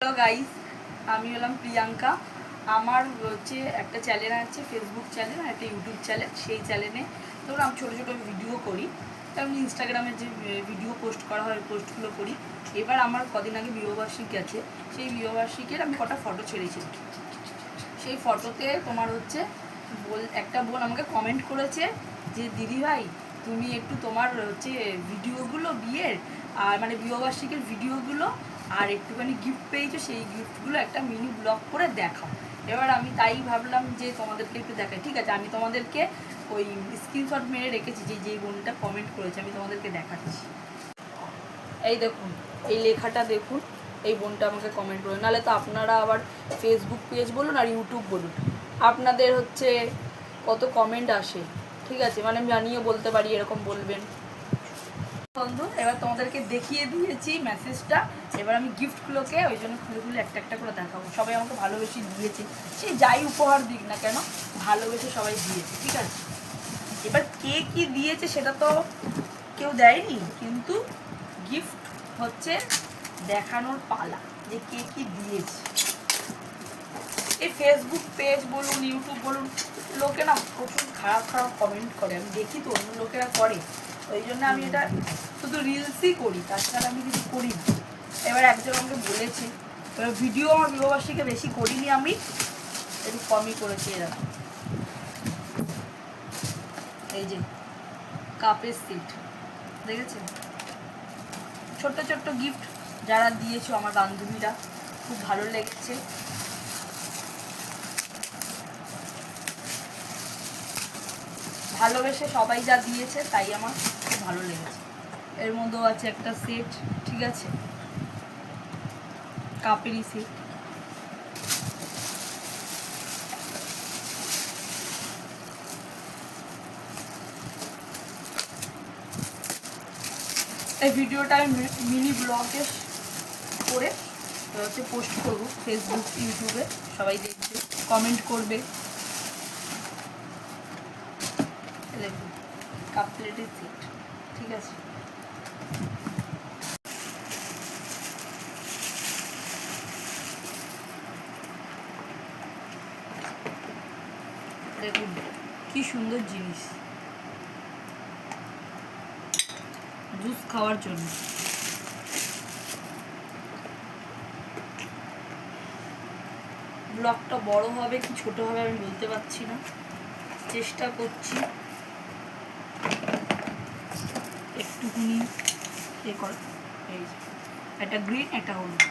Hello guys, আমি হলাম প্রিয়াঙ্কা। আমার হচ্ছে একটা চ্যানেল আছে, ফেসবুক চ্যানেল আর একটা ইউটিউব চ্যানেল। সেই চ্যানেলে ধরুন আমি ছোটো ছোটো ভিডিও করি, তেমনি ইনস্টাগ্রামে যে ভিডিও পোস্ট করা হয় পোস্টগুলো করি। এবার আমার কদিন আগে বিবাহবার্ষিক গেছে, সেই বিবাহবার্ষিকের আমি কটা ফটো ছেড়েছি। সেই ফটোতে তোমার হচ্ছে একটা বোন আমাকে কমেন্ট করেছে যে দিদিভাই তুমি একটু তোমার হচ্ছে ভিডিওগুলো বিয়ের আর মানে বিবাহবার্ষিকের ভিডিওগুলো আর একটুখানি গিফট পেয়েছো, সেই গিফটগুলো একটা মিনি ব্লগ করে দেখাও। এবার আমি তাই ভাবলাম যে তোমাদেরকে একটু দেখাই। ঠিক আছে, আমি তোমাদেরকে ওই স্ক্রিনশট মেরে রেখেছি যে বোনটা কমেন্ট করেছে, আমি তোমাদেরকে দেখাচ্ছি। এই দেখুন, এই লেখাটা দেখুন, এই বোনটা আমাকে কমেন্ট করুন। নাহলে তো আপনারা আবার ফেসবুক পেজ বলুন আর ইউটিউব বলুন, আপনাদের হচ্ছে কত কমেন্ট আসে। ঠিক আছে, মানে আমি জানিয়ে বলতে পারি এরকম বলবেন। বন্ধু, এবার তোমাদেরকে দেখিয়ে দিয়েছি মেসেজটা। এবার আমি গিফটগুলোকে ওই জন্য খুলে খুলে একটা একটা করে দেখাবো। সবাই আমাকে ভালোবেসে দিয়েছে, সে যাই উপহার দিক না কেন ভালোবেসে সবাই দিয়েছে। ঠিক আছে, এবার কে কি দিয়েছে সেটা তো কেউ দেয়নি, কিন্তু গিফট হচ্ছে দেখানোর পালা যে কে কি দিয়েছে। এই ফেসবুক পেজ বলুন ইউটিউব বলুন, লোকে না প্রচুর খারাপ খারাপ কমেন্ট করে, আমি দেখি তো অন্য লোকেরা করে, ওই জন্য আমি এটা শুধু রিলসই করি, তাছাড়া আমি কিছু করি না। এবার একজন আমাকে বলেছে, এবার ভিডিও আমার বিবাহবার্ষিকে বেশি করিনি, আমি একটু কমই করেছি। এরা এই যে কাপের সেট দেখেছেন, ছোট্ট ছোট্ট গিফট যারা দিয়েছো আমার বান্ধবীরা, খুব ভালো লেগেছে। ভালোবেসে সবাই যা দিয়েছে তাই আমার খুব ভালো লেগেছে। এর মধ্যেও আছে একটা সেট, ঠিক আছে, কাপেরই সেট। এই ভিডিওটা আমি মিনি ব্লগে করে হচ্ছে পোস্ট করবো ফেসবুক ইউটিউবে, সবাই দেখবে, কমেন্ট করবে। দেখুন, কাপ প্লেটের সেট, ঠিক আছে। দেখুন কি সুন্দর জিনিস, জুস খাওয়ার জন্য। ব্লগটা বড় হবে কি ছোট হবে আমি বলতে পারছি না, চেষ্টা করছি একটুখানি এ কর। এই একটা গ্রিন একটা হলুদ।